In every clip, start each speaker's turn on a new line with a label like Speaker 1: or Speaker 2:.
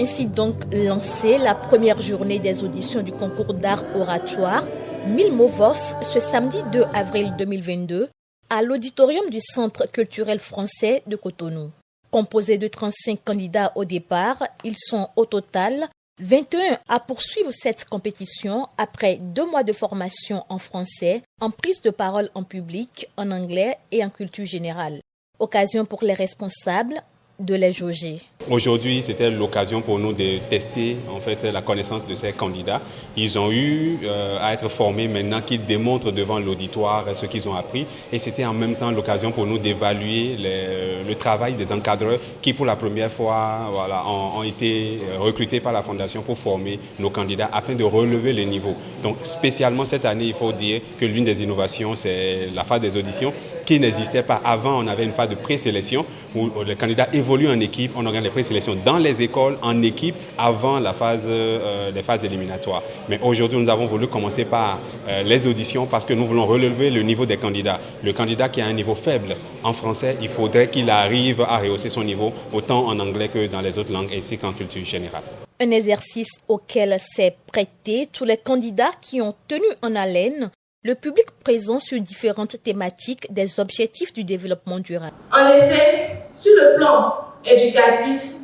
Speaker 1: ainsi donc lancé la première journée des auditions du concours d'art oratoire 1000 mots Voss ce samedi 2 avril 2022 à l'auditorium du Centre culturel français de Cotonou. Composé de 35 candidats au départ, ils sont au total 21 à poursuivre cette compétition après 2 mois de formation en français, en prise de parole en public, en anglais et en culture générale. Occasion pour les responsables de les jauger.
Speaker 2: Aujourd'hui, c'était l'occasion pour nous de tester en fait la connaissance de ces candidats. Ils ont eu à être formés maintenant, qu'ils démontrent devant l'auditoire ce qu'ils ont appris. Et c'était en même temps l'occasion pour nous d'évaluer le travail des encadreurs qui, pour la première fois, ont été recrutés par la Fondation pour former nos candidats afin de relever le niveau. Donc, spécialement cette année, il faut dire que l'une des innovations, c'est la phase des auditions qui n'existait pas. Avant, on avait une phase de présélection où les candidats évoluent en équipe. On organise les présélections dans les écoles, en équipe, avant les phases éliminatoires. Mais aujourd'hui, nous avons voulu commencer par les auditions parce que nous voulons relever le niveau des candidats. Le candidat qui a un niveau faible en français, il faudrait qu'il arrive à rehausser son niveau autant en anglais que dans les autres langues ainsi qu'en culture générale.
Speaker 1: Un exercice auquel s'est prêté tous les candidats qui ont tenu en haleine le public présent sur différentes thématiques des objectifs du développement durable.
Speaker 3: En effet, sur le plan éducatif,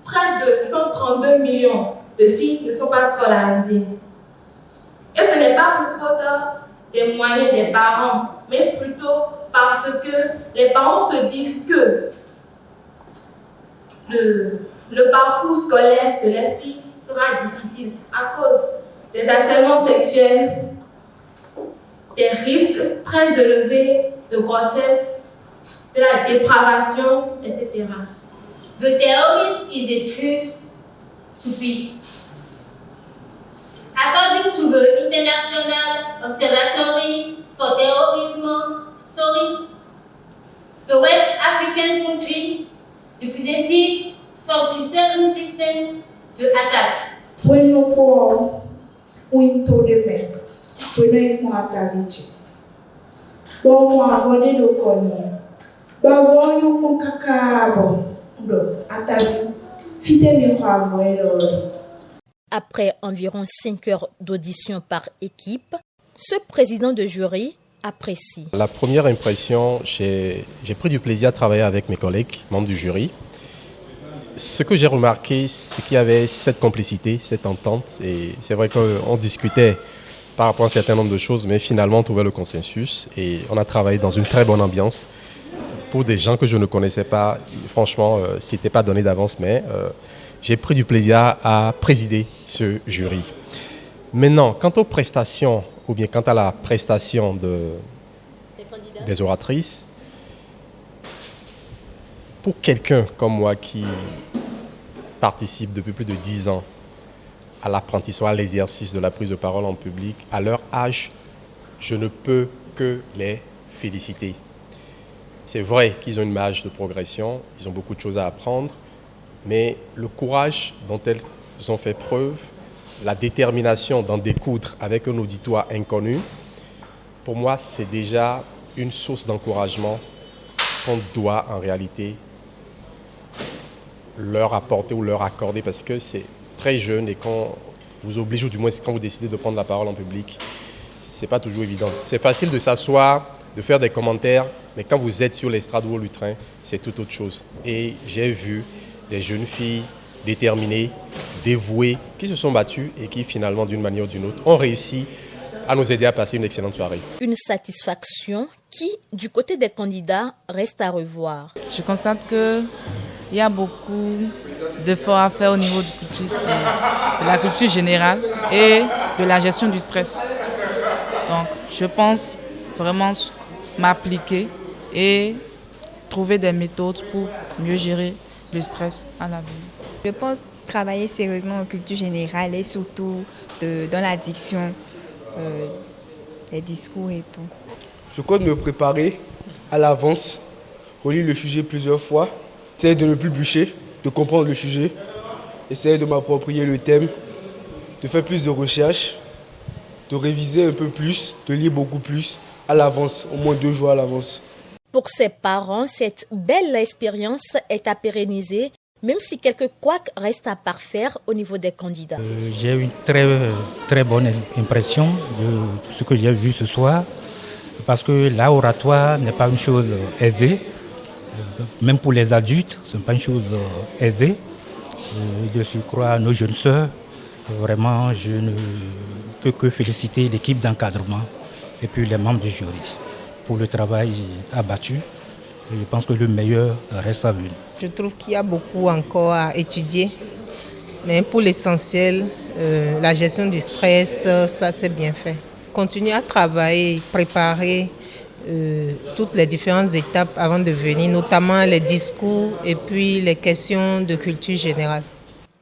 Speaker 3: près de 132 millions de filles ne sont pas scolarisées. Et ce n'est pas pour faute des moyens des parents, mais plutôt parce que les parents se disent que le parcours scolaire de les filles sera difficile à cause des harcèlements sexuels, des risques très élevés de grossesse, de la dépravation, etc.
Speaker 4: The terrorism is a threat to peace. According to the International Observatory for Terrorism Study, the West African country represented 47% the attack.
Speaker 1: Après environ 5 heures d'audition par équipe, ce président de jury apprécie.
Speaker 5: La première impression, j'ai pris du plaisir à travailler avec mes collègues, membres du jury. Ce que j'ai remarqué, c'est qu'il y avait cette complicité, cette entente. Et c'est vrai qu'on discutait par rapport à un certain nombre de choses, mais finalement on trouvait le consensus. Et on a travaillé dans une très bonne ambiance. Pour des gens que je ne connaissais pas, franchement, c'était pas donné d'avance, mais j'ai pris du plaisir à présider ce jury. Maintenant, quant aux prestations, ou bien quant à la prestation des oratrices, pour quelqu'un comme moi qui participe depuis plus de 10 ans à l'apprentissage, à l'exercice de la prise de parole en public, à leur âge, je ne peux que les féliciter. C'est vrai qu'ils ont une marge de progression, ils ont beaucoup de choses à apprendre, mais le courage dont elles ont fait preuve, la détermination d'en découdre avec un auditoire inconnu, pour moi, c'est déjà une source d'encouragement qu'on doit en réalité leur apporter ou leur accorder parce que c'est très jeune et qu'on vous oblige, ou du moins quand vous décidez de prendre la parole en public, c'est pas toujours évident. C'est facile de s'asseoir, de faire des commentaires, mais quand vous êtes sur l'estrade ou au lutrin, c'est tout autre chose. Et j'ai vu des jeunes filles déterminées, dévouées, qui se sont battues et qui finalement, d'une manière ou d'une autre, ont réussi à nous aider à passer une excellente soirée.
Speaker 1: Une satisfaction qui, du côté des candidats, reste à revoir.
Speaker 6: Je constate qu'il y a beaucoup d'efforts à faire au niveau de la culture générale et de la gestion du stress. Donc, je pense vraiment m'appliquer et trouver des méthodes pour mieux gérer le stress à l'avenir.
Speaker 7: Je pense travailler sérieusement en culture générale et surtout dans la diction, les discours et tout.
Speaker 8: Je compte me préparer à l'avance, relire le sujet plusieurs fois, essayer de ne plus bûcher, de comprendre le sujet, essayer de m'approprier le thème, de faire plus de recherches, de réviser un peu plus, de lire beaucoup plus à l'avance, au moins 2 jours à l'avance.
Speaker 1: Pour ses parents, cette belle expérience est à pérenniser même si quelques couacs restent à parfaire au niveau des candidats.
Speaker 9: J'ai une très bonne impression de tout ce que j'ai vu ce soir, parce que l'oratoire n'est pas une chose aisée, même pour les adultes, ce n'est pas une chose aisée. De surcroît, nos jeunes sœurs, vraiment, je ne peux que féliciter l'équipe d'encadrement et puis les membres du jury pour le travail abattu. Je pense que le meilleur reste à venir.
Speaker 10: Je trouve qu'il y a beaucoup encore à étudier, mais pour l'essentiel, la gestion du stress, ça c'est bien fait. Continuer à travailler, préparer toutes les différentes étapes avant de venir, notamment les discours et puis les questions de culture générale.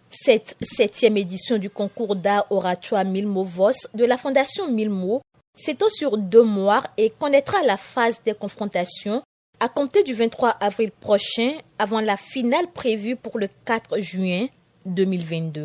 Speaker 1: Cette 7e édition du concours d'art oratoire 1000 mots VOS de la Fondation 1000 mots s'étend sur 2 mois et connaîtra la phase des confrontations à compter du 23 avril prochain avant la finale prévue pour le 4 juin 2022.